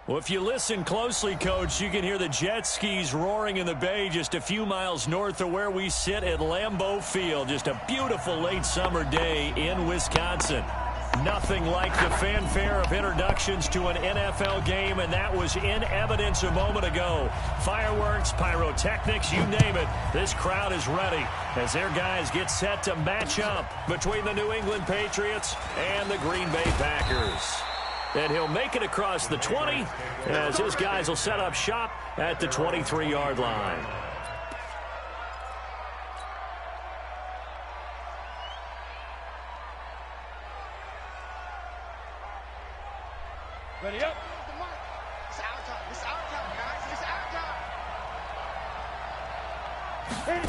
Well, if you listen closely, Coach, you can hear the jet skis roaring in the bay just a few miles north of where we sit at Lambeau Field. Just a beautiful late summer day in Wisconsin. Nothing like the fanfare of introductions to an NFL game, and that was in evidence a moment ago. Fireworks, pyrotechnics, you name it. This crowd is ready as their guys get set to match up between the New England Patriots and the Green Bay Packers. And he'll make it across the 20 as his guys will set up shop at the 23-yard line. Ready up. It's our time. It's our time, guys. It's our time.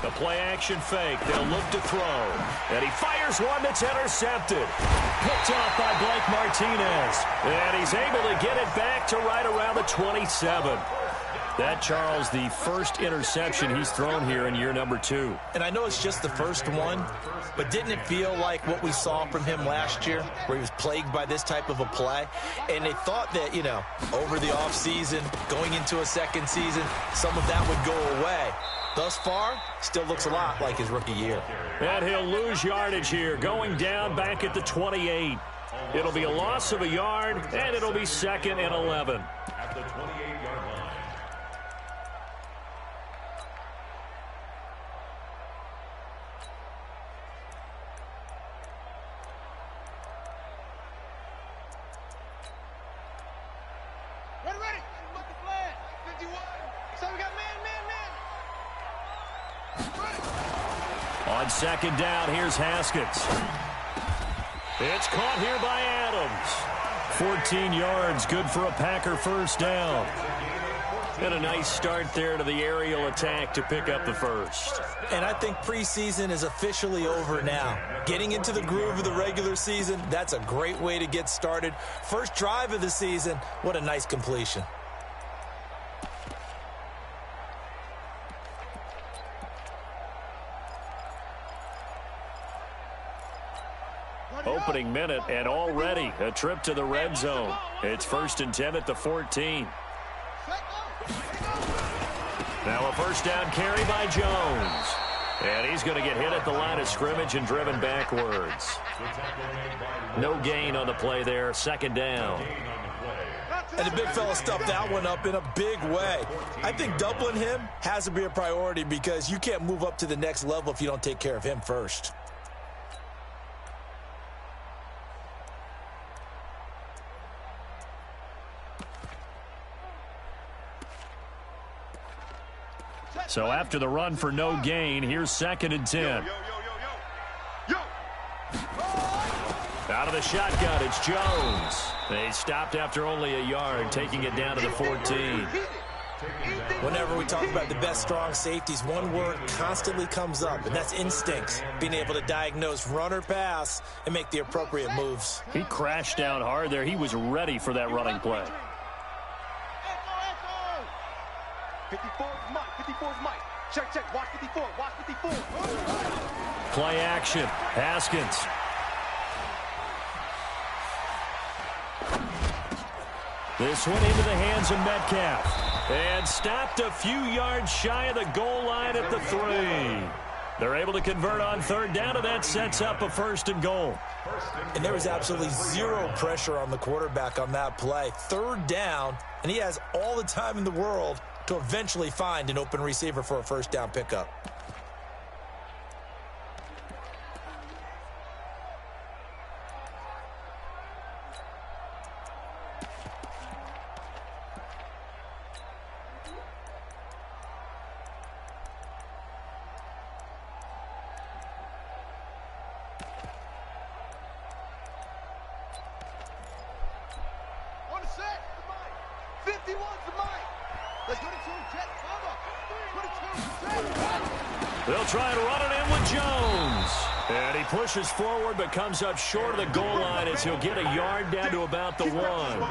The play-action fake. They'll look to throw. And he fires one that's intercepted. Picked off by Blake Martinez. And he's able to get it back to right around the 27. That, Charles, the first interception he's thrown here in year number 2. And I know it's just the first one, but didn't it feel like what we saw from him last year, where he was plagued by this type of a play? And they thought that, you know, over the offseason, going into a second season, some of that would go away. Thus far, still looks a lot like his rookie year. And he'll lose yardage here, going down back at the 28. It'll be a loss of a yard, and it'll be 2nd and 11. At the 28-yard line. Ready. Look the flag. 51. So we got man. On 2nd down, here's Haskins. It's caught here by Adams. 14 yards, good for a Packer first down. And a nice start there to the aerial attack to pick up the first. And I think preseason is officially over now. Getting into the groove of the regular season, that's a great way to get started. First drive of the season, what a nice completion. Opening minute, and already a trip to the red zone. It's 1st and 10 at the 14. Now a first down carry by Jones. And he's going to get hit at the line of scrimmage and driven backwards. No gain on the play there, 2nd down. And the big fella stuffed that one up in a big way. I think doubling him has to be a priority because you can't move up to the next level if you don't take care of him first. So after the run for no gain, here's 2nd and 10. Out of the shotgun, it's Jones. They stopped after only a yard, taking it down to the 14. Whenever we talk about the best strong safeties, one word constantly comes up, and that's instincts. Being able to diagnose run or pass and make the appropriate moves. He crashed down hard there. He was ready for that running play. 54's Mike. 54's Mike. Check. Watch 54. Watch 54. Play action. Haskins. This one into the hands of Metcalf. And stopped a few yards shy of the goal line at the 3. They're able to convert on 3rd down, and that sets up a 1st and goal. And there was absolutely zero pressure on the quarterback on that play. 3rd down, and he has all the time in the world to eventually find an open receiver for a 1st down pickup. On the set. 51's the Mike. Let's go to 2. Jet. They'll try and run it in with Jones. And he pushes forward but comes up short of the goal line as he'll get a yard down to about the 1.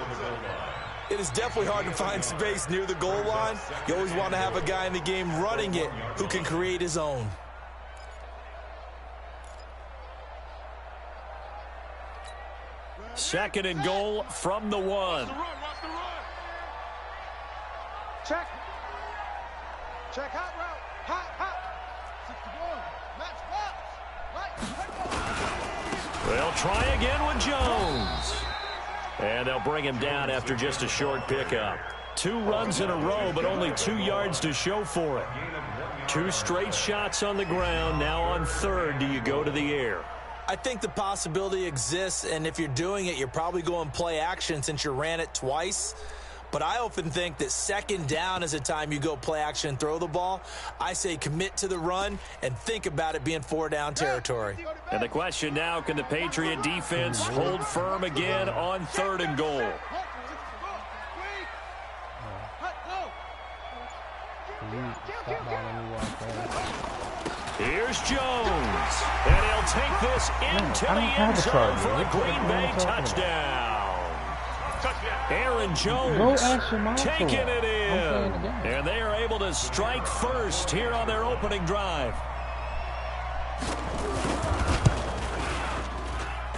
It is definitely hard to find space near the goal line. You always want to have a guy in the game running it who can create his own. 2nd and goal from the 1. Check. Check hot route. Hot. 61. Match. They'll try again with Jones. And they'll bring him down after just a short pickup. 2 runs in a row, but only 2 yards to show for it. 2 straight shots on the ground. Now on 3rd, do you go to the air? I think the possibility exists, and if you're doing it, you're probably going play action since you ran it twice. But I often think that 2nd down is a time you go play action and throw the ball. I say commit to the run and think about it being 4-down territory. And the question now, can the Patriot defense hold firm again on 3rd and goal? Here's Jones, and he'll take this into the end zone for the Green Bay touchdown. Aaron Jones taking it in, and they are able to strike first here on their opening drive.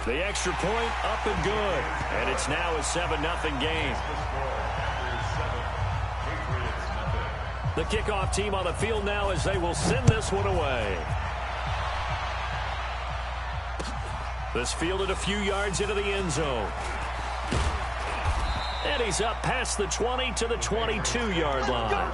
The extra point up and good, and it's now a 7-0 game. The kickoff team on the field now as they will send this one away. This fielded a few yards into the end zone. And he's up past the 20 to the 22-yard line.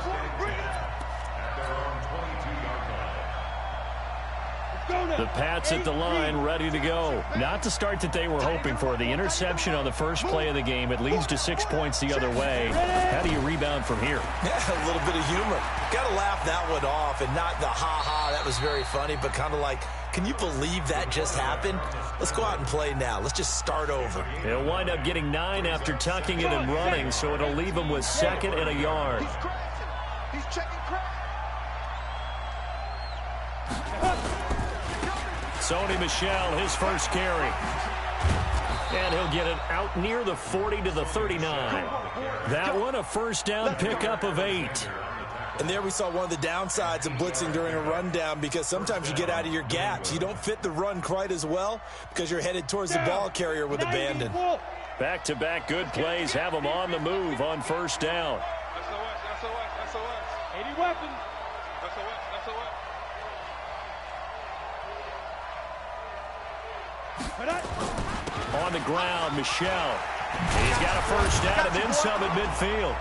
The Pats at the line, ready to go. Not the start that they were hoping for. The interception on the first play of the game. It leads to 6 points the other way. How do you rebound from here? Yeah, a little bit of humor. Got to laugh that one off, and not the ha-ha, that was very funny, but kind of like, can you believe that just happened? Let's go out and play now. Let's just start over. He'll wind up getting 9 after tucking it and running, so it'll leave him with 2nd and a yard. He's checking crack. Sony Michel, his first carry. And he'll get it out near the 40 to the 39. That one, a first down pickup of 8. And there we saw one of the downsides of blitzing during a rundown, because sometimes you get out of your gaps. You don't fit the run quite as well because you're headed towards the ball carrier with abandon. Back-to-back good plays have them on the move on first down. SOS. 80 weapons. SOS. On the ground, Michel. He's got a first down and then some at midfield.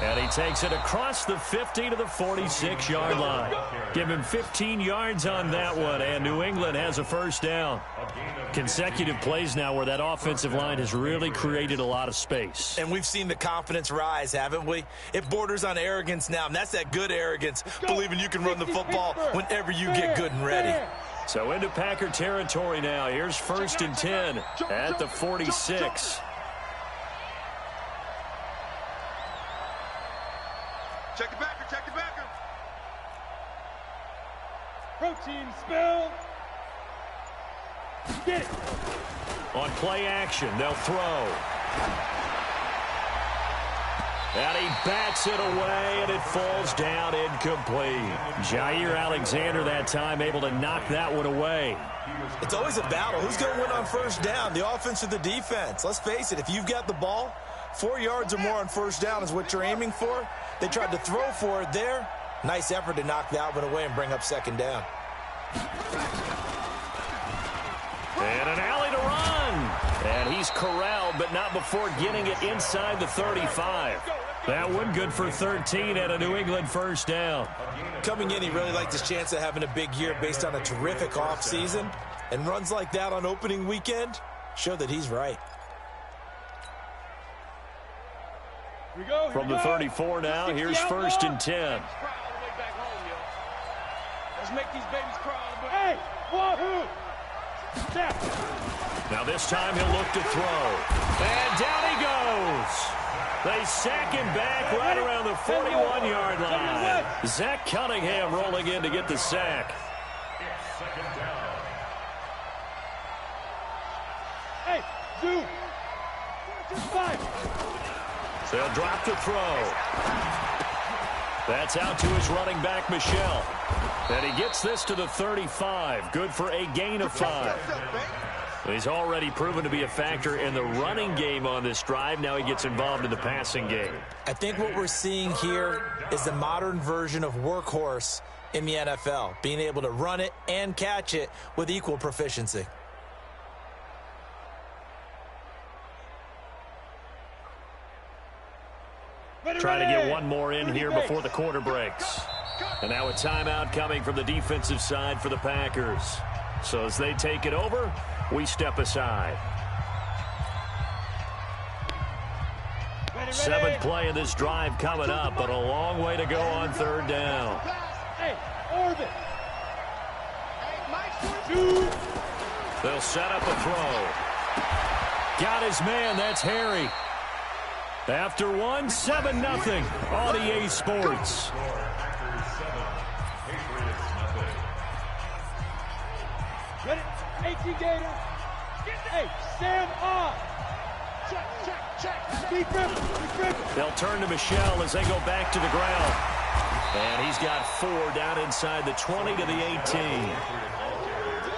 And he takes it across the 50 to the 46-yard line. Give him 15 yards on that one, and New England has a first down. Consecutive plays now where that offensive line has really created a lot of space. And we've seen the confidence rise, haven't we? It borders on arrogance now, and that's that good arrogance, believing you can run the football whenever you get good and ready. So into Packer territory now. Here's 1st and 10 at the 46. Check the backer. Protein spill. Get it. On play action, they'll throw. And he bats it away, and it falls down incomplete. Jair Alexander that time able to knock that one away. It's always a battle. Who's going to win on first down, the offense or the defense? Let's face it, if you've got the ball, 4 yards or more on first down is what you're aiming for. They tried to throw for it there. Nice effort to knock that one away and bring up 2nd down. And an alley to run. And he's corralled, but not before getting it inside the 35. That one good for 13 and a New England first down. Coming in, he really liked his chance of having a big year based on a terrific offseason. And runs like that on opening weekend show that he's right. From the 34 now, here's 1st and 10. Let's make these babies crawl. Hey, wahoo! Step. Now this time he'll look to throw. And down he goes. They sack him back right around the 41-yard line. Zach Cunningham rolling in to get the sack. Hey, Zoo. Just 5. They'll drop the throw. That's out to his running back, Michel. And he gets this to the 35. Good for a gain of 5. He's already proven to be a factor in the running game on this drive. Now he gets involved in the passing game. I think what we're seeing here is the modern version of workhorse in the NFL, being able to run it and catch it with equal proficiency. Trying to get one more in here before the quarter breaks. And now a timeout coming from the defensive side for the Packers. So as they take it over, we step aside. Seventh play of this drive coming up, but a long way to go on third down. Hey, orbit. They'll set up a throw. Got his man, that's Harry. After one, 7-0 on EA Sports. Ready? 18 Gator. Hey, stand up. Check. Be gripping. They'll turn to Michelle as they go back to the ground. And he's got 4 down inside the 20 to the 18.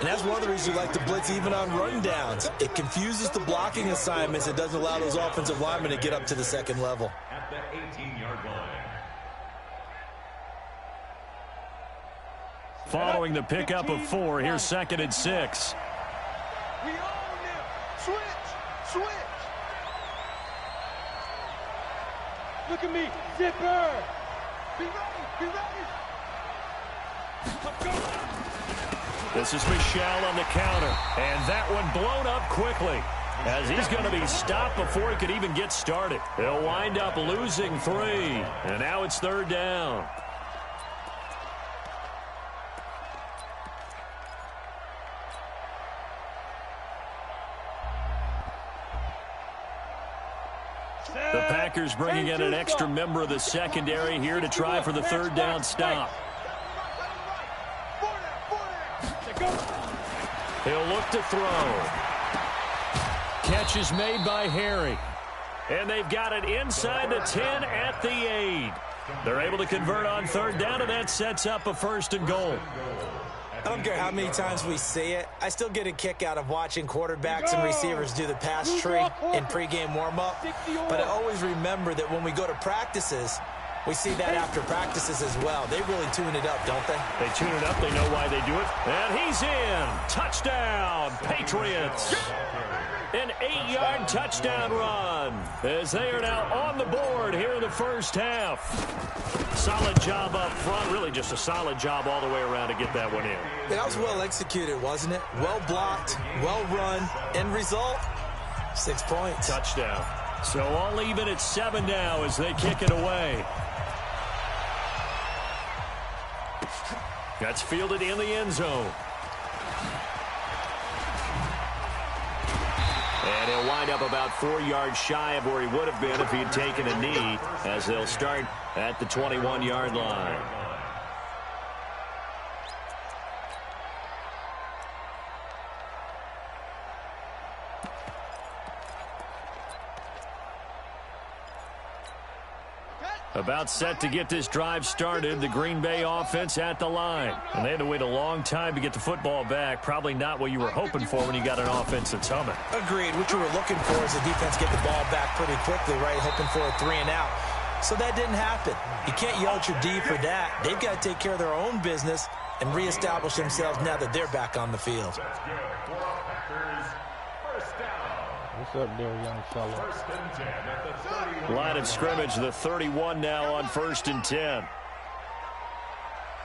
And that's one of the reasons you like to blitz even on run downs. It confuses the blocking assignments. It doesn't allow those offensive linemen to get up to the second level. At the 18-yard line. Following the pickup of 4, here's 2nd and 6. We own them. Switch. Look at me. Zipper. Be ready. This is Michelle on the counter. And that one blown up quickly, as he's going to be stopped before he could even get started. They'll wind up losing 3. And now it's third down. The Packers bringing in an extra member of the secondary here to try for the third down stop. He'll look to throw. Catch is made by Harry. And they've got it inside the 10 at the 8. They're able to convert on third down, and that sets up a 1st and goal. I don't care how many times we see it. I still get a kick out of watching quarterbacks and receivers do the pass tree in pregame warm-up. But I always remember that when we go to practices, we see that after practices as well. They really tune it up, don't they? They tune it up. They know why they do it. And he's in. Touchdown, Patriots. An 8-yard touchdown run as they are now on the board here in the first half. Solid job up front. Really just a solid job all the way around to get that one in. That was well executed, wasn't it? Well blocked, well run. End result, 6 points. Touchdown. So all even at 7 now as they kick it away. That's fielded in the end zone. And he'll wind up about 4 yards shy of where he would have been if he had taken a knee, as they'll start at the 21-yard line. About set to get this drive started, the Green Bay offense at the line. And they had to wait a long time to get the football back. Probably not what you were hoping for when you got an offense that's humming. Agreed. What you were looking for is the defense get the ball back pretty quickly, right? Hoping for a 3 and out. So that didn't happen. You can't yell at your D for that. They've got to take care of their own business and reestablish themselves now that they're back on the field. What's up there, young fella? Line of scrimmage, the 31 now on 1st and 10.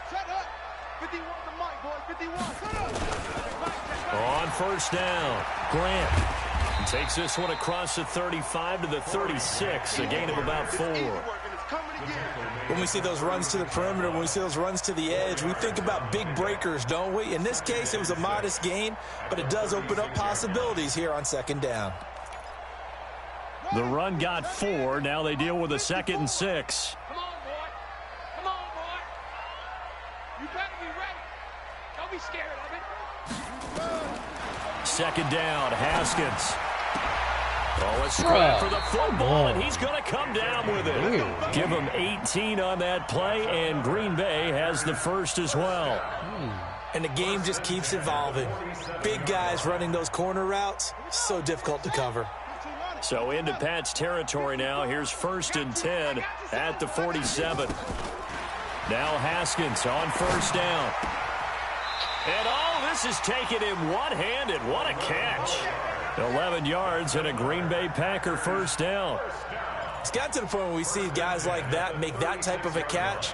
Set up. 51 the mic, boys. 51. Set up. On 1st down, Grant takes this one across the 35 to the 36, a gain of about 4. When we see those runs to the perimeter, when we see those runs to the edge, we think about big breakers, don't we? In this case, it was a modest gain, but it does open up possibilities here on 2nd down. The run got 4. Now they deal with a 2nd and 6. Come on, boy. Come on, boy. You better be ready. Don't be scared of it. 2nd down, Haskins. Oh, a scrap for the football, and he's going to come down with it. Give him 18 on that play, and Green Bay has the first as well. And the game just keeps evolving. Big guys running those corner routes, so difficult to cover. So into Pat's territory now. Here's 1st and 10 at the 47. Now Haskins on 1st down. And this is taken in one-handed. What a catch. 11 yards and a Green Bay Packer 1st down. It's got to the point where we see guys like that make that type of a catch.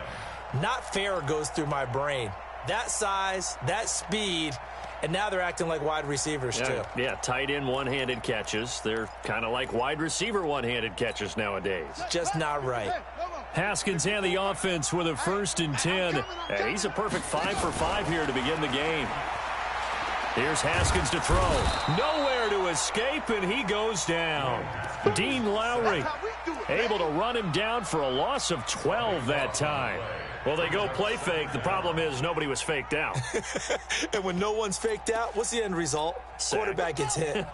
Not fair goes through my brain. That size, that speed, and now they're acting like wide receivers too. Yeah, tight end one-handed catches. They're kind of like wide receiver one-handed catches nowadays. Just not right. Haskins and the offense with a 1st and 10. And he's a perfect 5 for 5 here to begin the game. Here's Haskins to throw. Nowhere to escape, and he goes down. Dean Lowry able to run him down for a loss of 12 that time. Well, they go play fake. The problem is nobody was faked out. And when no one's faked out, what's the end result? Sack. Quarterback gets hit.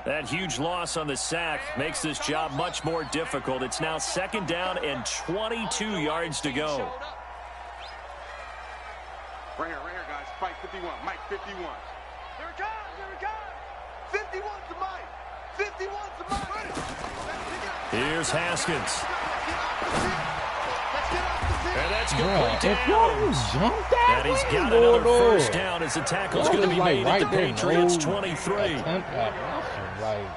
That huge loss on the sack makes this job much more difficult. It's now 2nd down and 22 yards to go. Right here, guys. Spike 51. Mike 51. Here it comes. 51's the Mike. 51's the Mike. Here's Haskins. And that's Bruh, complete if to y'all Adams. jump that And he's way, got another Lord. 1st down as the tackle's Y'all going to be just, made like, at the right there, Patriots' no 23. attempt at rushing, like,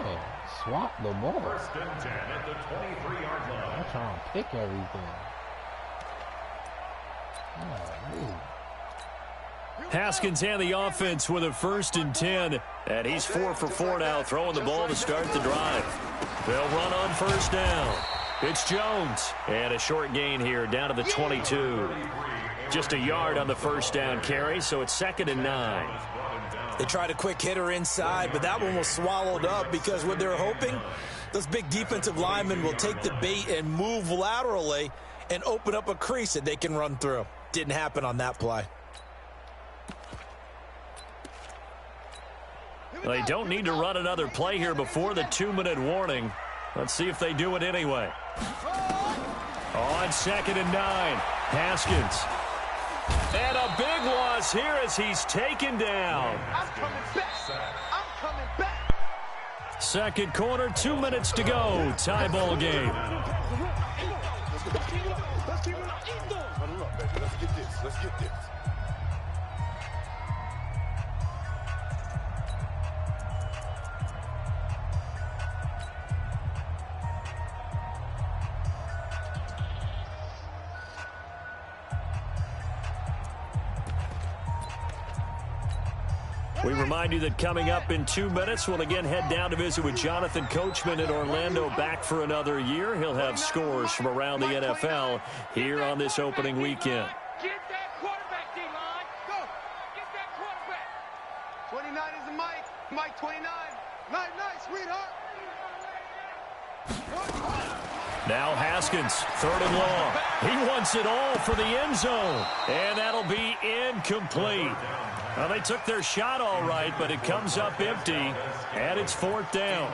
yeah, swap the ball. 1st and 10 at the 23-yard line. I'm trying to pick everything. Oh, Haskins and the offense with a 1st and 10. And he's 4 for 4 now, throwing the ball to start the drive. They'll run on 1st down. It's Jones. And a short gain here down to the 22. Just a yard on the 1st down carry, so it's 2nd and 9. They tried a quick hitter inside, but that one was swallowed up because what they're hoping, those big defensive linemen will take the bait and move laterally and open up a crease that they can run through. Didn't happen on that play. They don't need to run another play here before the 2-minute warning. Let's see if they do it anyway. On 2nd and 9, Haskins. And a big loss here as he's taken down. I'm coming back. I'm coming back. 2nd quarter, 2 minutes to go. Tie ball game. Let's get this. We remind you that coming up in 2 minutes, we'll again head down to visit with Jonathan Coachman in Orlando, back for another year. He'll have scores from around the NFL here on this opening weekend. Get that quarterback, D-line. Go. Get that quarterback. 29 is the Mike. Mike 29. Night, sweetheart. Now Haskins, 3rd and long. He wants it all for the end zone. And that'll be incomplete. Well, they took their shot all right, but it comes up empty, and it's 4th down.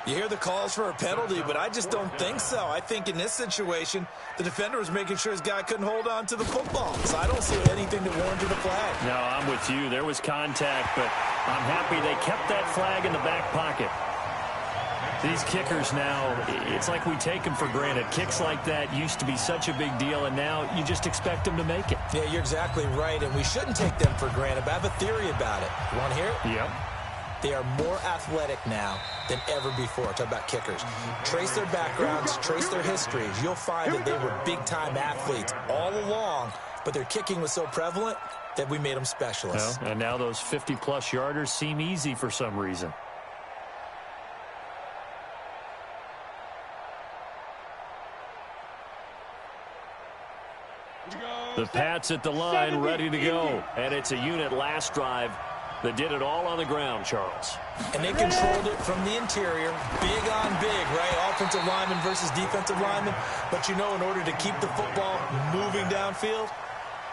You hear the calls for a penalty, but I just don't think so. I think in this situation, the defender was making sure his guy couldn't hold on to the football. So I don't see anything that warranted a flag. No, I'm with you. There was contact, but I'm happy they kept that flag in the back pocket. These kickers now, it's like we take them for granted. Kicks like that used to be such a big deal, and now you just expect them to make it. Yeah, you're exactly right, and we shouldn't take them for granted, but I have a theory about it. You want to hear it? Yep. They are more athletic now than ever before. Talk about kickers. Trace their backgrounds, trace their histories. You'll find that they were big-time athletes all along, but their kicking was so prevalent that we made them specialists. Well, and now those 50-plus yarders seem easy for some reason. The Pats at the line, ready to go. And it's a unit last drive that did it all on the ground, Charles. And they controlled it from the interior, big on big, right? Offensive lineman versus defensive lineman. But you know, in order to keep the football moving downfield,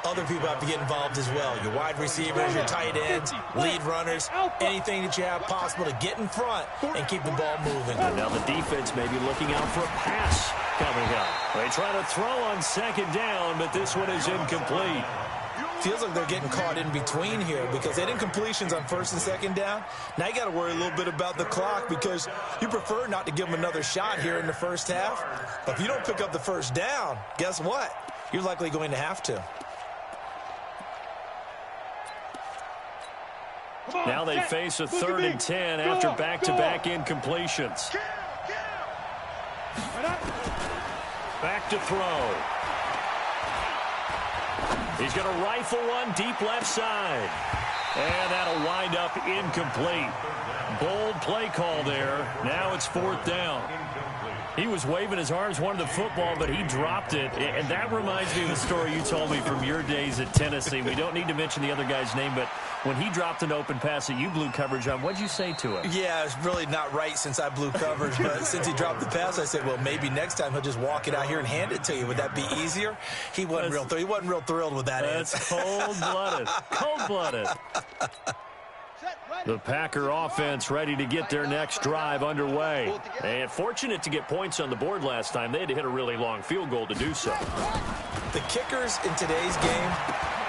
other people have to get involved as well. Your wide receivers, your tight ends, lead runners, anything that you have possible to get in front and keep the ball moving. And now the defense may be looking out for a pass. coming up. They try to throw on second down, but this one is incomplete. Feels like they're getting caught in between here because they didn't completions on first and second down. Now you got to worry a little bit about the clock because you prefer not to give them another shot here in the first half. But if you don't pick up the first down, guess what? You're likely going to have to. Now they face a 3rd and 10 after back-to-back incompletions. Back to throw. He's going to rifle one deep left side. And that'll wind up incomplete. Bold play call there. Now it's 4th down. He was waving his arms, wanted the football, but he dropped it. And that reminds me of the story you told me from your days at Tennessee. We don't need to mention the other guy's name, but when he dropped an open pass that you blew coverage on, what'd you say to him? Yeah, it's really not right since I blew coverage, but since he dropped the pass, I said, well, maybe next time he'll just walk it out here and hand it to you. Would that be easier? He wasn't real thrilled with that. That's cold-blooded. Cold-blooded. The Packer offense ready to get their next drive underway. And fortunate to get points on the board last time. They had to hit a really long field goal to do so. The kickers in today's game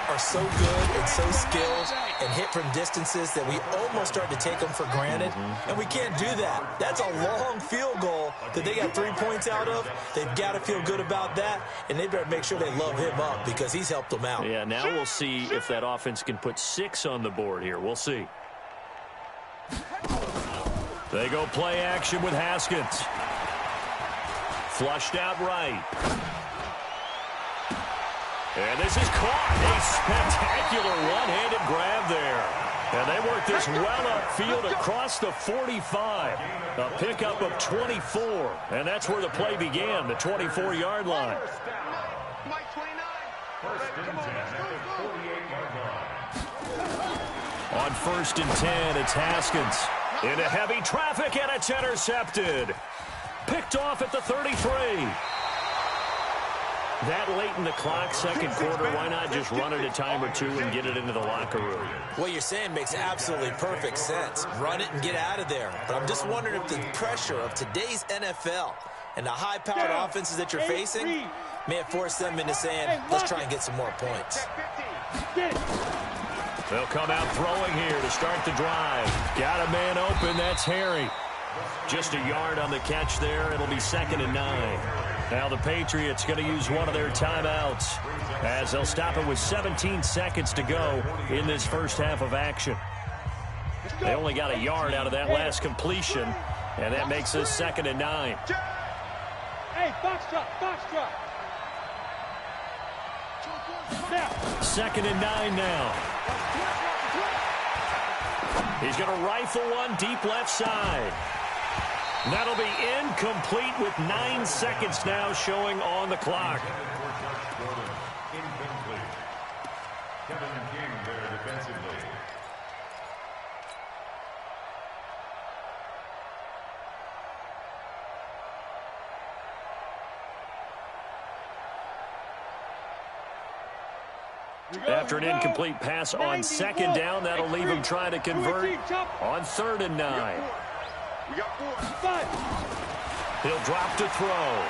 are so good and so skilled and hit from distances that we almost start to take them for granted. And we can't do that. That's a long field goal that they got 3 points out of. They've got to feel good about that, and they better make sure they love him up because he's helped them out. Yeah, now we'll see if that offense can put 6 on the board here. We'll see. They go play action with Haskins. Flushed out right. And this is caught. A spectacular one-handed grab there. And they work this well upfield across the 45. A pickup of 24. And that's where the play began, the 24-yard line. On 1st and 10, it's Haskins. Into heavy traffic, and it's intercepted. Picked off at the 33. That late in the clock, second quarter, why not just run it a time or two and get it into the locker room? What you're saying makes absolutely perfect sense. Run it and get out of there. But I'm just wondering if the pressure of today's NFL and the high-powered offenses that you're facing may have forced them into saying, let's try and get some more points. They'll come out throwing here to start the drive. Got a man open. That's Harry. Just a yard on the catch there. It'll be 2nd and 9. Now the Patriots going to use one of their timeouts as they'll stop it with 17 seconds to go in this first half of action. They only got a yard out of that last completion, and that makes us 2nd and 9. Hey, box drop. 2nd and 9 now. He's going to rifle one deep left side. That'll be incomplete with 9 seconds now showing on the clock. After an incomplete pass on 2nd down, that'll leave him trying to convert on 3rd and 9. He'll drop to throw.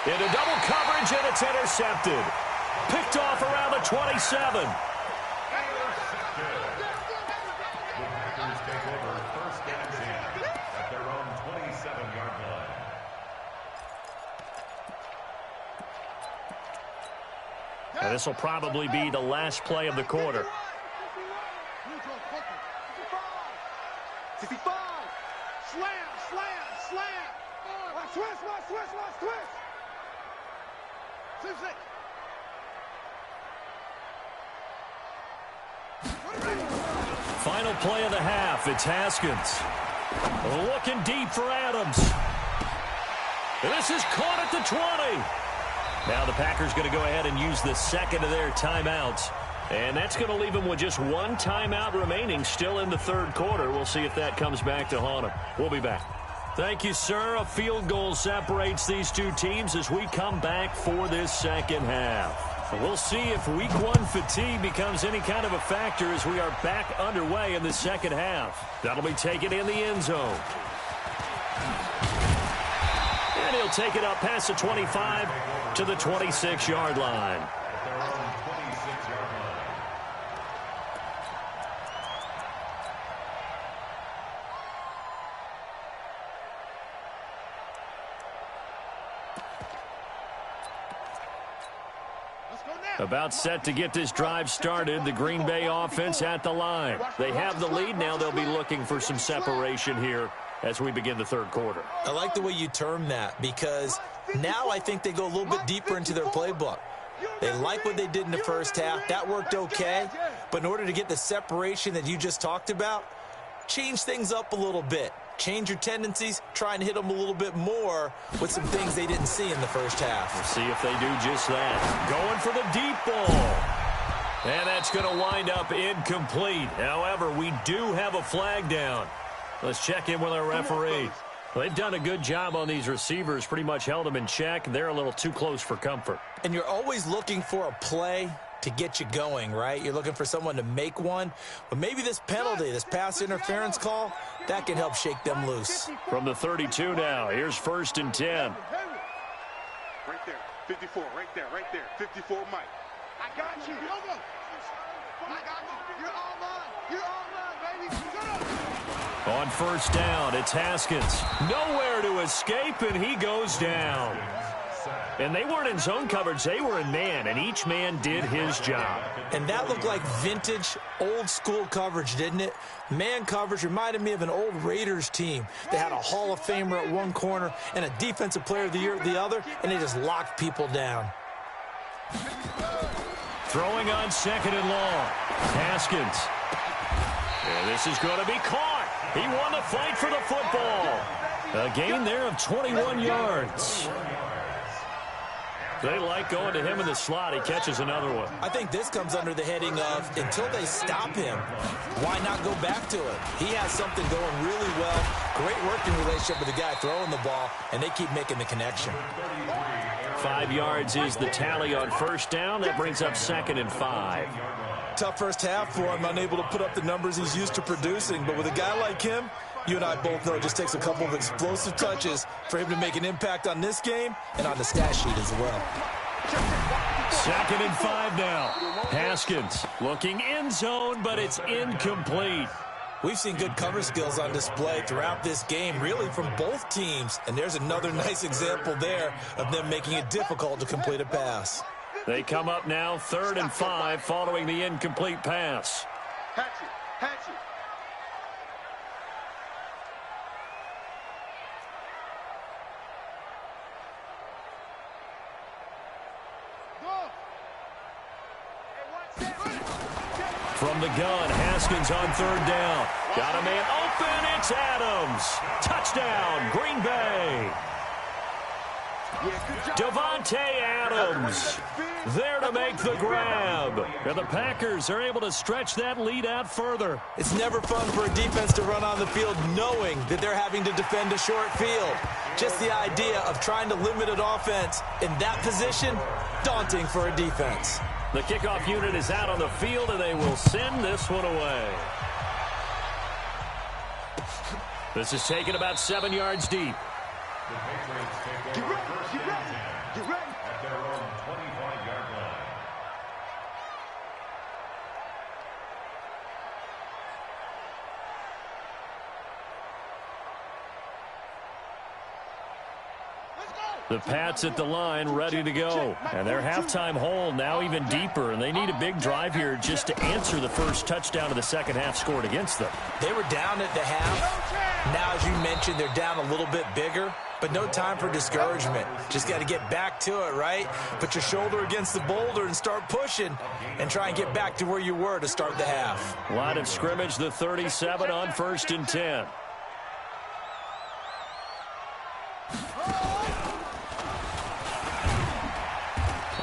Into double coverage, and it's intercepted. Picked off around the 27. And this will probably be the last play of the quarter. 65. Slam. Twist. Final play of the half. It's Haskins. Looking deep for Adams. And this is caught at the 20. Now the Packers going to go ahead and use the second of their timeouts. And that's going to leave them with just one timeout remaining still in the third quarter. We'll see if that comes back to haunt them. We'll be back. Thank you, sir. A field goal separates these two teams as we come back for this second half. We'll see if week one fatigue becomes any kind of a factor as we are back underway in the second half. That'll be taken in the end zone. take it up past the 25 to the 26-yard line. About set to get this drive started. The Green Bay offense at the line. They have the lead. Now they'll be looking for some separation here as we begin the third quarter. I like the way you term that, because now I think they go a little bit deeper into their playbook. They like what they did in the first half. That worked okay. But in order to get the separation that you just talked about, change things up a little bit. Change your tendencies, try and hit them a little bit more with some things they didn't see in the first half. We'll see if they do just that. Going for the deep ball. And that's going to wind up incomplete. However, we do have a flag down. Let's check in with our referee. Well, they've done a good job on these receivers, pretty much held them in check. They're a little too close for comfort. And you're always looking for a play to get you going, right? You're looking for someone to make one. But maybe this penalty, this pass interference call, that can help shake them loose. From the 32 now, here's 1st and 10. Right there, 54, right there, 54, Mike. I got you. I got you. You're all mine. You're all mine, baby. On 1st down, it's Haskins. Nowhere to escape, and he goes down. And they weren't in zone coverage. They were in man, and each man did his job. And that looked like vintage, old-school coverage, didn't it? Man coverage reminded me of an old Raiders team. They had a Hall of Famer at one corner and a Defensive Player of the Year at the other, and they just locked people down. Throwing on 2nd and long. Haskins. And this is going to be caught. He won the fight for the football. A gain there of 21 yards. They like going to him in the slot. He catches another one. I think this comes under the heading of, until they stop him, why not go back to it? He has something going really well. Great working relationship with the guy throwing the ball, and they keep making the connection. 5 yards is the tally on 1st down. That brings up 2nd and 5. Tough first half for him, unable to put up the numbers he's used to producing. But with a guy like him, you and I both know it just takes a couple of explosive touches for him to make an impact on this game and on the stat sheet as well. 2nd and 5 now. Haskins looking in zone, but it's incomplete. We've seen good cover skills on display throughout this game, really from both teams. And there's another nice example there of them making it difficult to complete a pass. They come up now 3rd and 5 following the incomplete pass. Hatchet. From the gun, Haskins on 3rd down. Got a man open. It's Adams. Touchdown, Green Bay. Devontae Adams there to make the grab. And the Packers are able to stretch that lead out further. It's never fun for a defense to run on the field knowing that they're having to defend a short field. Just the idea of trying to limit an offense in that position, daunting for a defense. The kickoff unit is out on the field, and they will send this one away. This is taken about 7 yards deep. Get ready. At their own 25-yard line. The Pats at the line, ready to go. And their halftime hole now even deeper, and they need a big drive here just to answer the first touchdown of the second half scored against them. They were down at the half. Now, as you mentioned, they're down a little bit bigger, but no time for discouragement. Just got to get back to it, right? Put your shoulder against the boulder and start pushing and try and get back to where you were to start the half. Line of scrimmage, the 37 on 1st and 10.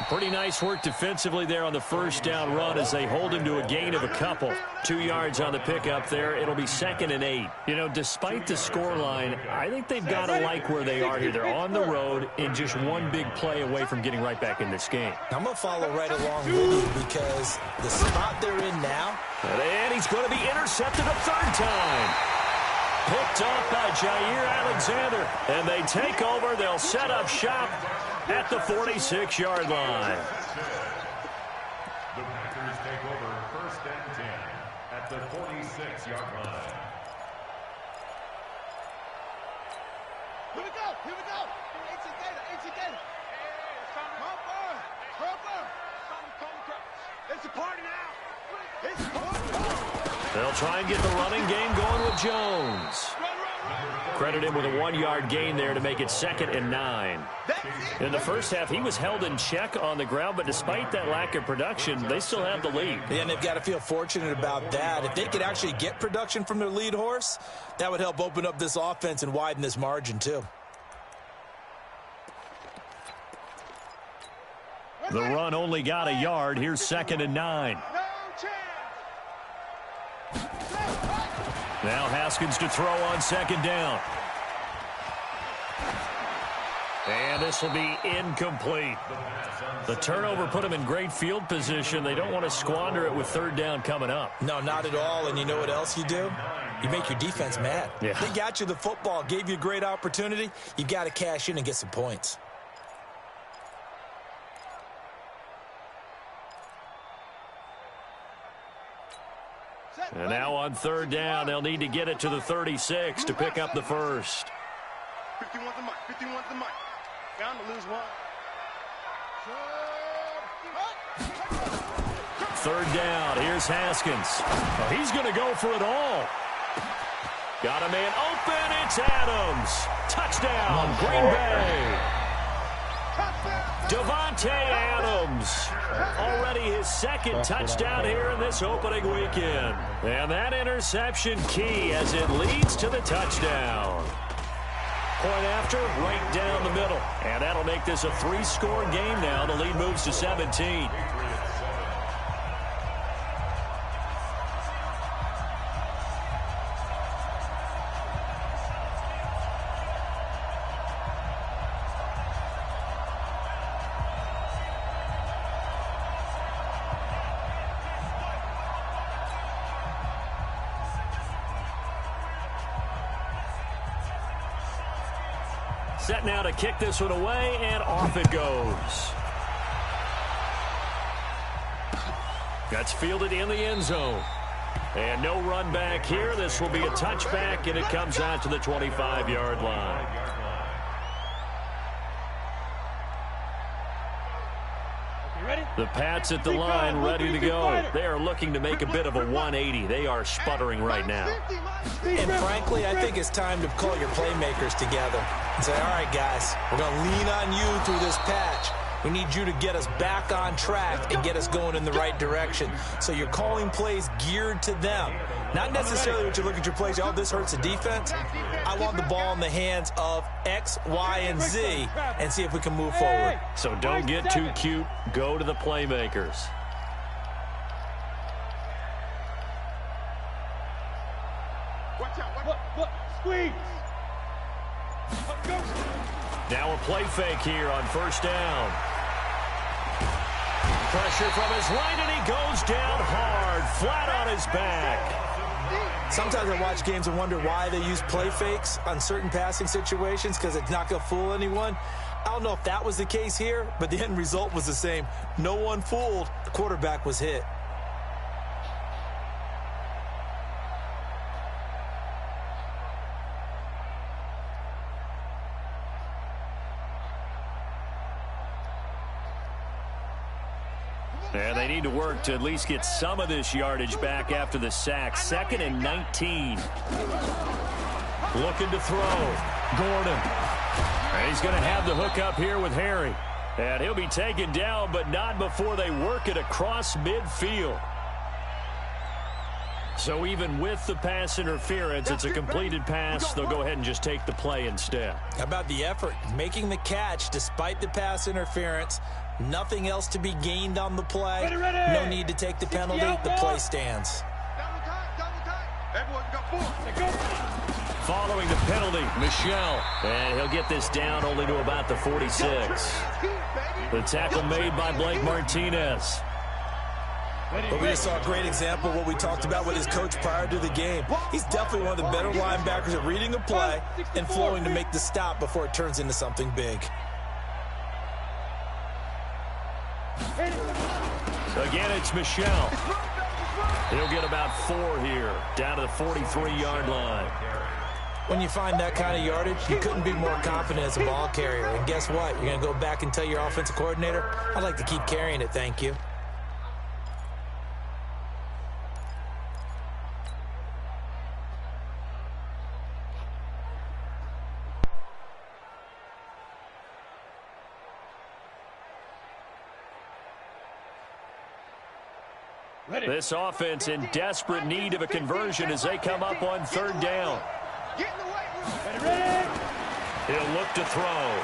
Pretty nice work defensively there on the first down run as they hold him to a gain of a couple. 2 yards on the pickup there. It'll be 2nd and 8. You know, despite the scoreline, I think they've got to like where they are here. They're on the road and just one big play away from getting right back in this game. I'm going to follow right along with you because the spot they're in now. And he's going to be intercepted a 3rd time. picked up by Jair Alexander. And they take over. They'll set up shop at the 46-yard line. The Packers take over 1st and 10 at the 46-yard line. Here we go. Here we go. AC Gator. It's a party now. It's a party. They'll try and get the running game going with Jones. Credit him with a 1-yard gain there to make it 2nd and 9. In the first half, he was held in check on the ground, but despite that lack of production, they still have the lead. Yeah, and they've got to feel fortunate about that. If they could actually get production from their lead horse, that would help open up this offense and widen this margin too. The run only got a yard. Here's 2nd and 9. Now Haskins to throw on 2nd down. And this will be incomplete. The turnover put them in great field position. They don't want to squander it with 3rd down coming up. No, not at all. And you know what else you do? You make your defense mad. Yeah. They got you the football, gave you a great opportunity. You got to cash in and get some points. And now on 3rd down, they'll need to get it to the 36 to pick up the first. 51's the mic. 51's the mic. Bound to lose one. 3rd down. Here's Haskins. Oh, he's going to go for it all. Got a man open. It's Adams. Touchdown, Green Bay. Devontae Adams. Already his 2nd touchdown here in this opening weekend. And that interception key as it leads to the touchdown. Point after, right down the middle. And that'll make this a 3-score game now. The lead moves to 17. Set now to kick this one away, and off it goes. That's fielded in the end zone. And no run back here. This will be a touchback, and it comes out to the 25-yard line. The Pats at the line, ready to go. They are looking to make a bit of a 180. They are sputtering right now. And frankly, I think it's time to call your playmakers together and say, all right, guys, we're going to lean on you through this patch. We need you to get us back on track and get us going in the right direction. So you're calling plays geared to them. Not necessarily what you look at your plays, oh, this hurts the defense. I want the ball in the hands of X, Y, and Z and see if we can move forward. So don't get too cute. Go to the playmakers. Watch out. Squeeze. Now a play fake here on 1st down. Pressure from his right, and he goes down hard, flat on his back. Sometimes I watch games and wonder why they use play fakes on certain passing situations, because it's not going to fool anyone. I don't know if that was the case here, but the end result was the same. No one fooled. The quarterback was hit. And they need to work to at least get some of this yardage back after the sack. 2nd and 19. Looking to throw. Gordon. And he's going to have the hook up here with Harry. And he'll be taken down, but not before they work it across midfield. So even with the pass interference, it's a completed pass. They'll go ahead and just take the play instead. How about the effort? Making the catch despite the pass interference. Nothing else to be gained on the play. No need to take the penalty. The play stands. Following the penalty, Michel. And he'll get this down only to about the 46. The tackle made by Blake Martinez. But we just saw a great example of what we talked about with his coach prior to the game. He's definitely one of the better linebackers at reading a play and flowing to make the stop before it turns into something big. Again, it's Michel. He'll get about 4 here, down to the 43-yard line. When you find that kind of yardage, you couldn't be more confident as a ball carrier. And guess what? You're going to go back and tell your offensive coordinator, I'd like to keep carrying it, thank you. This offense in desperate need of a conversion as they come up on 3rd down. He'll look to throw.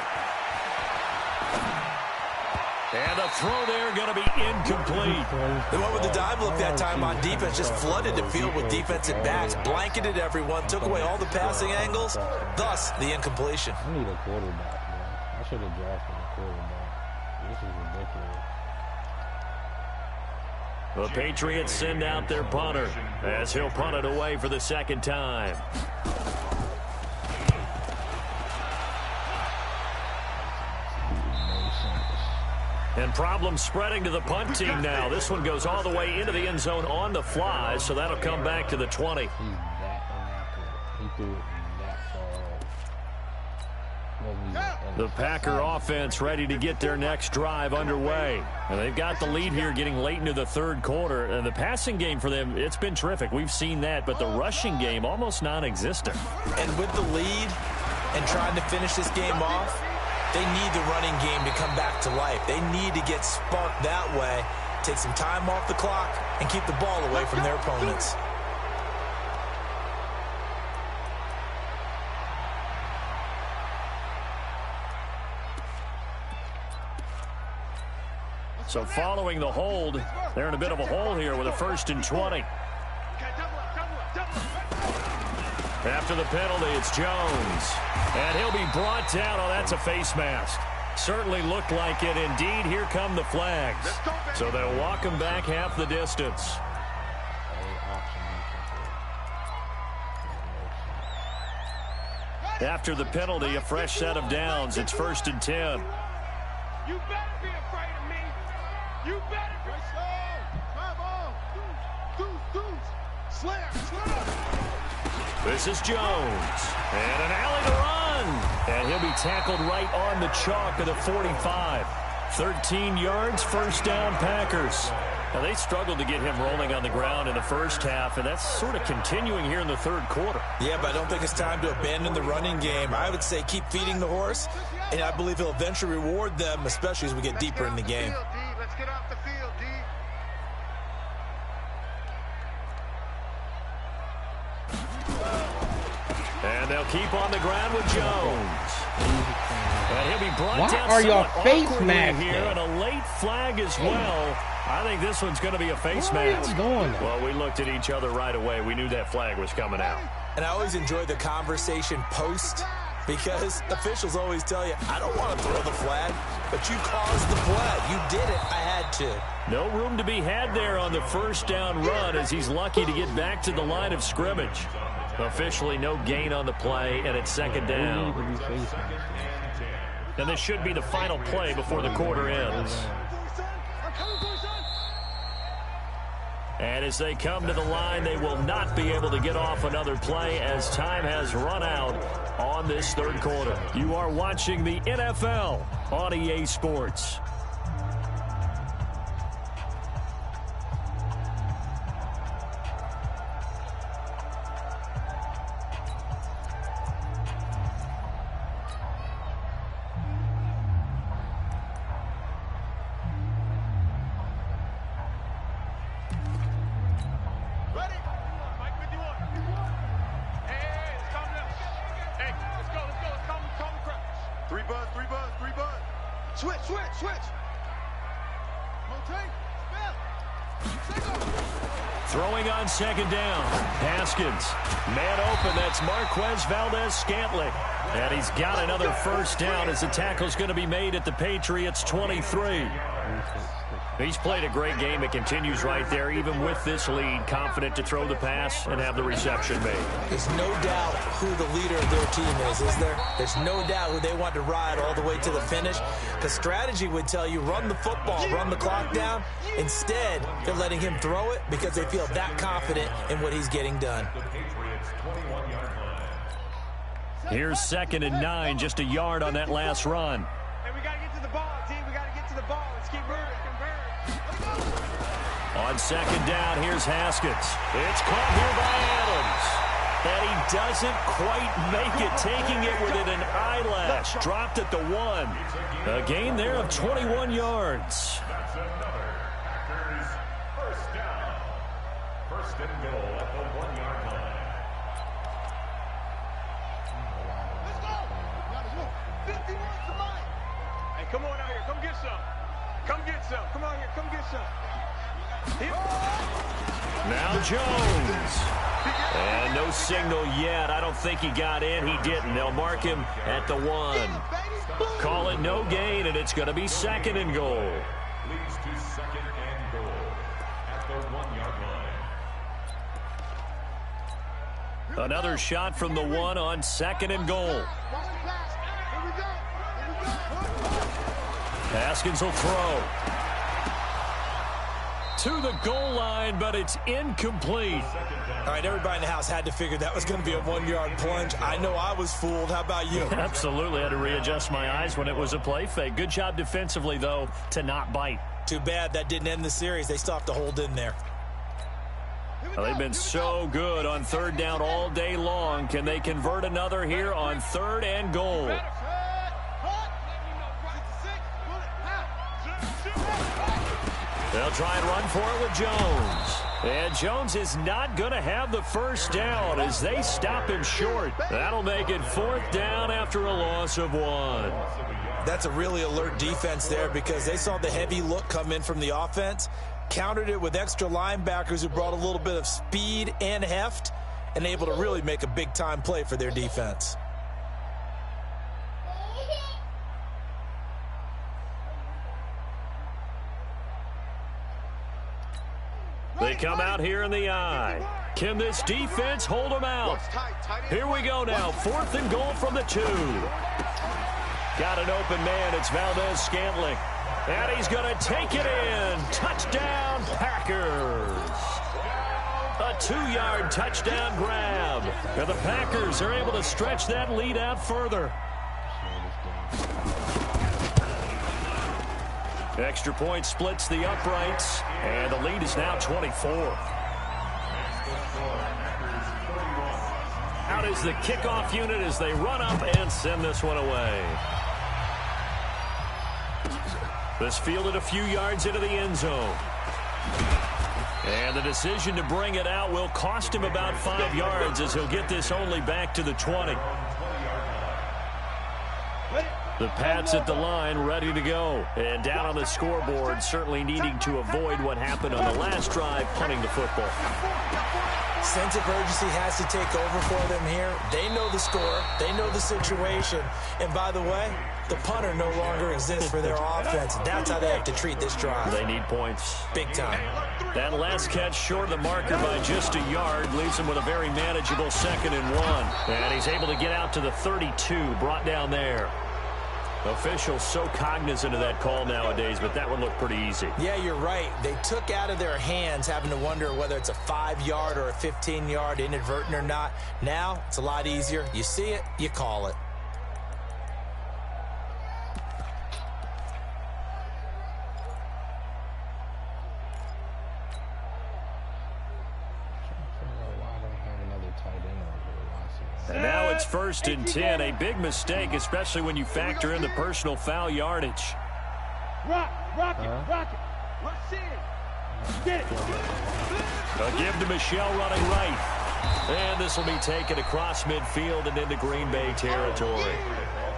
And the throw there going to be incomplete. They went with the dive look that time on defense, just flooded the field with defensive backs, blanketed everyone, took away all the passing angles, thus the incompletion. I need a quarterback, man. I should have drafted a quarterback. This is ridiculous. The Patriots send out their punter as he'll punt it away for the 2nd time. And problems spreading to the punt team now. This one goes all the way into the end zone on the fly, so that'll come back to the 20. He's that inaccurate. He threw it that far. The Packer offense ready to get their next drive underway. And they've got the lead here getting late into the 3rd quarter. And the passing game for them, it's been terrific. We've seen that, but the rushing game almost non-existent. And with the lead and trying to finish this game off, they need the running game to come back to life. They need to get sparked that way, take some time off the clock, and keep the ball away from their opponents. So following the hold, they're in a bit of a hole here with a 1st and 20. After the penalty, it's Jones. And he'll be brought down. Oh, that's a face mask. Certainly looked like it. Indeed, here come the flags. So they'll walk him back half the distance. After the penalty, a fresh set of downs. It's 1st and 10. You better be afraid of me. You better be. This is Jones. And an alley to run. And he'll be tackled right on the chalk of the 45. 13 yards, 1st down, Packers. Now, they struggled to get him rolling on the ground in the 1st half, and that's sort of continuing here in the 3rd quarter. Yeah, but I don't think it's time to abandon the running game. I would say keep feeding the horse, and I believe he'll eventually reward them, especially as we get deeper in the game. Let's get off the field, D. And they'll keep on the ground with Jones. And he'll be brought down. Why are y'all face awkwardly masking here, and a late flag as well. I think this one's going to be a face mask. Well, we looked at each other right away. We knew that flag was coming out. And I always enjoy the conversation post, because officials always tell you, I don't want to throw the flag, but you caused the play. You did it. I had to. No room to be had there on the 1st down run as he's lucky to get back to the line of scrimmage. Officially no gain on the play, and it's 2nd down. And this should be the final play before the quarter ends. And as they come to the line, they will not be able to get off another play as time has run out on this 3rd quarter. You are watching the NFL on EA Sports. Throwing on 2nd down. Haskins. Man open. That's Marquez Valdez-Scantling. And he's got another 1st down as the tackle's going to be made at the Patriots 23. He's played a great game. It continues right there, even with this lead, confident to throw the pass and have the reception made. There's no doubt who the leader of their team is there? There's no doubt who they want to ride all the way to the finish. The strategy would tell you, run the football, run the clock down. Instead, they're letting him throw it because they feel that confident in what he's getting done. Here's 2nd and 9, just a yard on that last run. And we got to get to the ball, team. We got to get to the ball. Let's keep moving. On 2nd down, here's Haskins. It's caught here by Adams. And he doesn't quite make it, taking it within an eyelash. Dropped at the 1. A gain there of 21 yards. That's another Packers first down. 1st and goal at the 1-yard line. Let's go. 51 to mine. Hey, come on out here. Come get some. Come get some. Come on here. Come get some. Now Jones. And no signal yet. I don't think he got in. He didn't. They'll mark him at the 1. Call it no gain, and it's going to be 2nd and goal. Leads to 2nd and goal at the 1-yard line. Another shot from the 1 on 2nd and goal. Haskins will throw. To the goal line, but it's incomplete. All right, everybody in the house had to figure that was going to be a 1-yard plunge. I know I was fooled. How about you? Absolutely. I had to readjust my eyes when it was a play fake. Good job defensively, though, to not bite. Too bad that didn't end the series. They still have to hold in there. Well, they've been so good on 3rd down all day long. Can they convert another here on 3rd and goal? They'll try and run for it with Jones. And Jones is not going to have the first down as they stop him short. That'll make it 4th down after a loss of 1. That's a really alert defense there because they saw the heavy look come in from the offense, countered it with extra linebackers who brought a little bit of speed and heft, and able to really make a big-time play for their defense. They come out here in the eye. Can this defense hold them out? Here we go now. 4th and goal from the 2. Got an open man. It's Valdez-Scantling. And he's going to take it in. Touchdown, Packers. A 2-yard touchdown grab. And the Packers are able to stretch that lead out further. Extra point splits the uprights, and the lead is now 24. Out is the kickoff unit as they run up and send this one away. This fielded a few yards into the end zone. And the decision to bring it out will cost him about 5 yards as he'll get this only back to the 20. The Pats at the line, ready to go. And down on the scoreboard, certainly needing to avoid what happened on the last drive, punting the football. Sense of urgency has to take over for them here. They know the score. They know the situation. And by the way, the punter no longer exists for their offense. That's how they have to treat this drive. They need points. Big time. That last catch short of the marker by just a yard leaves him with a very manageable 2nd and 1. And he's able to get out to the 32, brought down there. Officials so cognizant of that call nowadays, but that one looked pretty easy. Yeah, you're right. They took out of their hands having to wonder whether it's a 5-yard or a 15-yard, inadvertent or not. Now, it's a lot easier. You see it, you call it. And now it's 1st and 10. A big mistake, especially when you factor in the personal foul yardage. Rock it. Let's see it. Get it. A give to Michelle running right. And this will be taken across midfield and into Green Bay territory.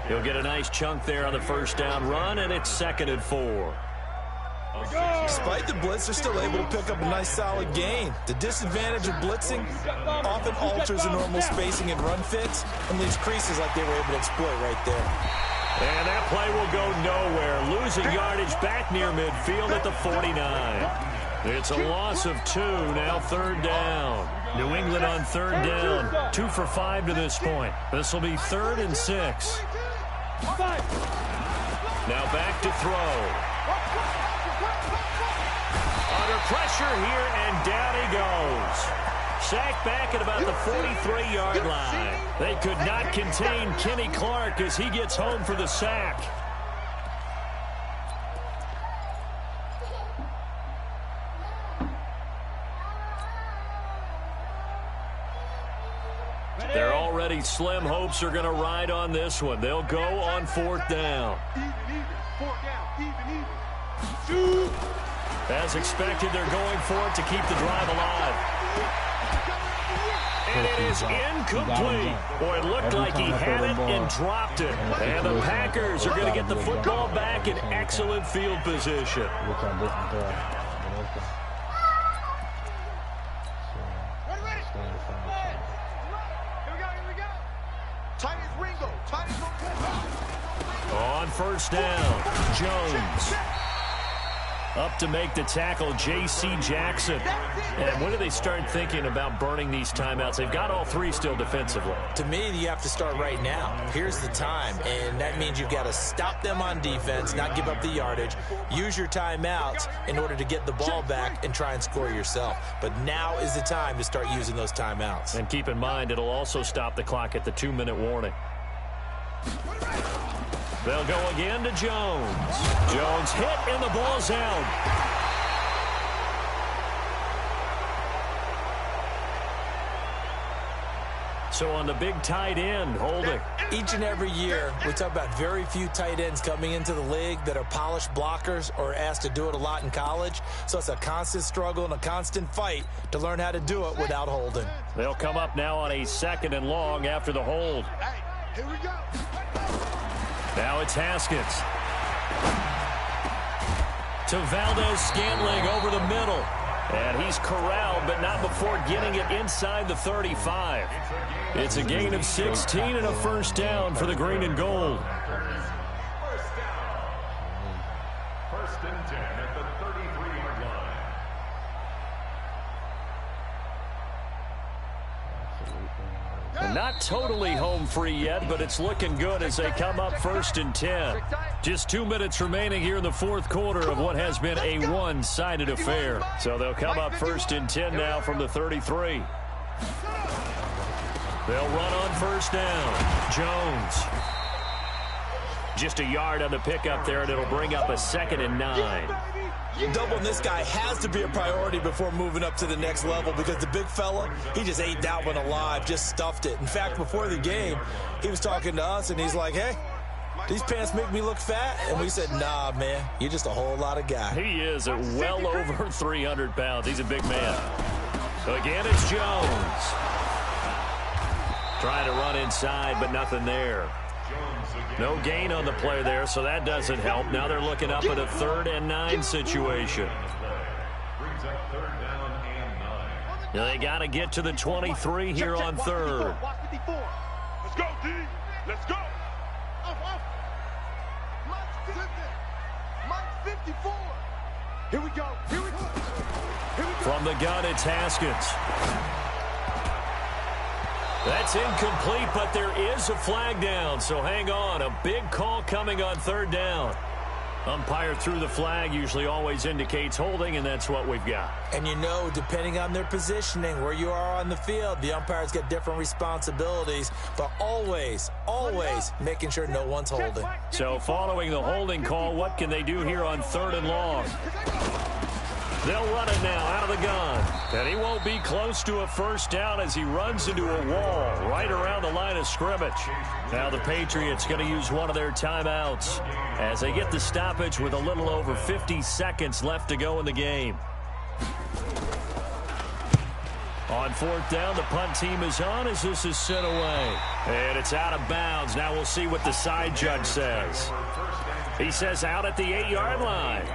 He'll get a nice chunk there on the 1st down run, and it's 2nd and 4. Despite the blitz, they're still able to pick up a nice solid gain. The disadvantage of blitzing often alters the normal spacing and run fits and leaves creases like they were able to exploit right there. And that play will go nowhere. Losing yardage back near midfield at the 49. It's a loss of 2, now 3rd down. New England on 3rd down, 2 for 5 to this point. This will be 3rd and 6. Now back to throw. Under pressure here, and down he goes. Sacked back at about the 43-yard line. They could not contain Kenny Clark as he gets home for the sack. Their already slim hopes are going to ride on this one. They'll go on 4th down. As expected, they're going for it to keep the drive alive. And it is incomplete. Boy, it looked like he had it and dropped it. And the Packers are going to get the football back in excellent field position. On 1st down, Jones. Up to make the tackle, J.C. Jackson. And when do they start thinking about burning these timeouts? They've got all 3 still defensively. To me, you have to start right now. Here's the time, and that means you've got to stop them on defense, not give up the yardage, use your timeouts in order to get the ball back and try and score yourself. But now is the time to start using those timeouts. And keep in mind, it'll also stop the clock at the 2-minute warning. They'll go again to Jones. Jones hit, and the ball's out. So on the big tight end, holding. Each and every year, we talk about very few tight ends coming into the league that are polished blockers or asked to do it a lot in college. So it's a constant struggle and a constant fight to learn how to do it without holding. They'll come up now on a 2nd and long after the hold. Hey, here we go. Now it's Haskins. To Valdez-Scantling over the middle. And he's corralled, but not before getting it inside the 35. It's a gain of 16 and a 1st down for the green and gold. 1st down. 1st and 10 at the 33-yard line. Not totally home free yet, but it's looking good as they come up 1st and 10. Just 2 minutes remaining here in the 4th quarter of what has been a one-sided affair. So they'll come up 1st and 10 now from the 33. They'll run on 1st down. Jones. Just a yard on the pickup there, and it'll bring up a 2nd and 9. Doubling this guy has to be a priority before moving up to the next level because the big fella, he just ate that one alive, just stuffed it. In fact, before the game, he was talking to us, and he's like, hey, these pants make me look fat. And we said, nah, man, you're just a whole lot of guy. He is at well over 300 pounds. He's a big man. So again, it's Jones. Trying to run inside, but nothing there. No gain on the play there, so that doesn't help. Now they're looking up at a 3rd and 9 situation. Now they got to get to the 23 here on 3rd. Let's go, D. Let's go. Mike 54. Here we go. Here we go. From the gun, it's Haskins. That's incomplete, but there is a flag down, so hang on. A big call coming on 3rd down. Umpire threw the flag, usually always indicates holding, and that's what we've got. And you know, depending on their positioning, where you are on the field, the umpires get different responsibilities, but always, always making sure no one's holding. So following the holding call, what can they do here on 3rd and long? They'll run it now out of the gun. And he won't be close to a 1st down as he runs into a wall right around the line of scrimmage. Now the Patriots going to use one of their timeouts as they get the stoppage with a little over 50 seconds left to go in the game. On 4th down, the punt team is on as this is sent away. And it's out of bounds. Now we'll see what the side judge says. He says out at the 8-yard line.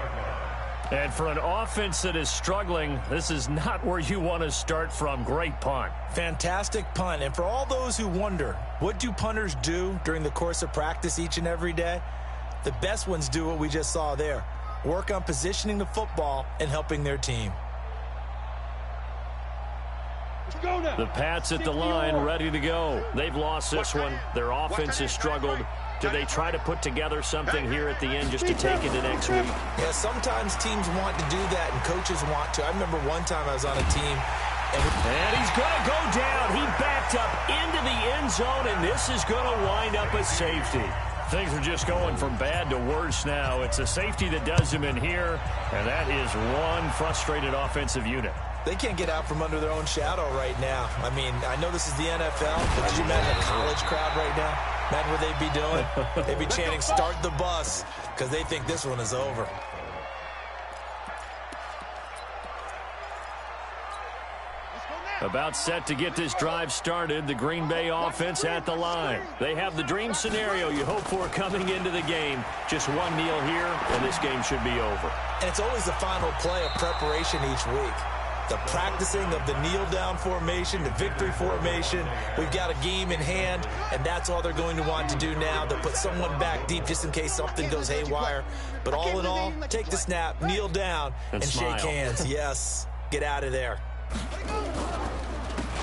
And for an offense that is struggling, this is not where you want to start from. Great punt. Fantastic punt. And for all those who wonder, what do punters do during the course of practice each and every day? The best ones do what we just saw there. Work on positioning the football and helping their team. The Pats at the line, ready to go. They've lost this one. Their offense has struggled. Do they try to put together something here at the end just to take into next week? Yeah, sometimes teams want to do that and coaches want to. I remember one time I was on a team. And he's going to go down. He backed up into the end zone, and this is going to wind up a safety. Things are just going from bad to worse now. It's a safety that does him in here, and that is one frustrated offensive unit. They can't get out from under their own shadow right now. I mean, I know this is the NFL, but could you imagine a college crowd right now? Imagine what they'd be doing. They'd be chanting, "Start the bus," because they think this one is over. About set to get this drive started, the Green Bay offense at the line. They have the dream scenario you hope for coming into the game. Just one kneel here, and this game should be over. And it's always the final play of preparation each week. The practicing of the kneel-down formation, the victory formation. We've got a game in hand, and that's all they're going to want to do now. They'll put someone back deep just in case something goes haywire. But all in all, take the snap, kneel down, and shake hands. Yes, get out of there.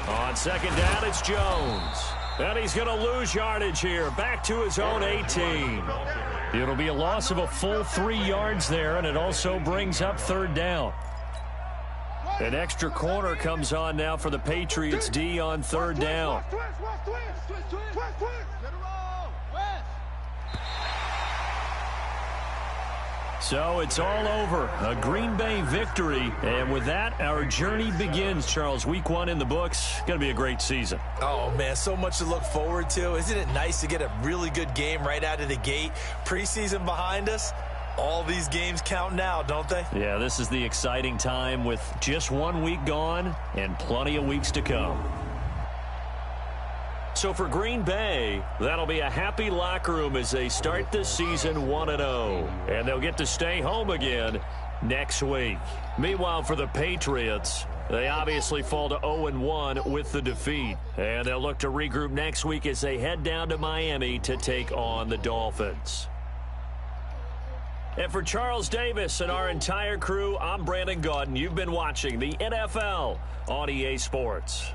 On second down, it's Jones. And he's going to lose yardage here. Back to his own 18. It'll be a loss of a full 3 yards there, and it also brings up third down. An extra corner comes on now for the Patriots D on third down. So it's all over. A Green Bay victory. And with that, our journey begins, Charles. Week 1 in the books. Going to be a great season. Oh, man, so much to look forward to. Isn't it nice to get a really good game right out of the gate? Preseason behind us. All these games count now, don't they? Yeah, this is the exciting time with just 1 week gone and plenty of weeks to come. So for Green Bay, that'll be a happy locker room as they start this season 1-0. And they'll get to stay home again next week. Meanwhile, for the Patriots, they obviously fall to 0-1 with the defeat. And they'll look to regroup next week as they head down to Miami to take on the Dolphins. And for Charles Davis and our entire crew, I'm Brandon Gaudin. You've been watching the NFL on EA Sports.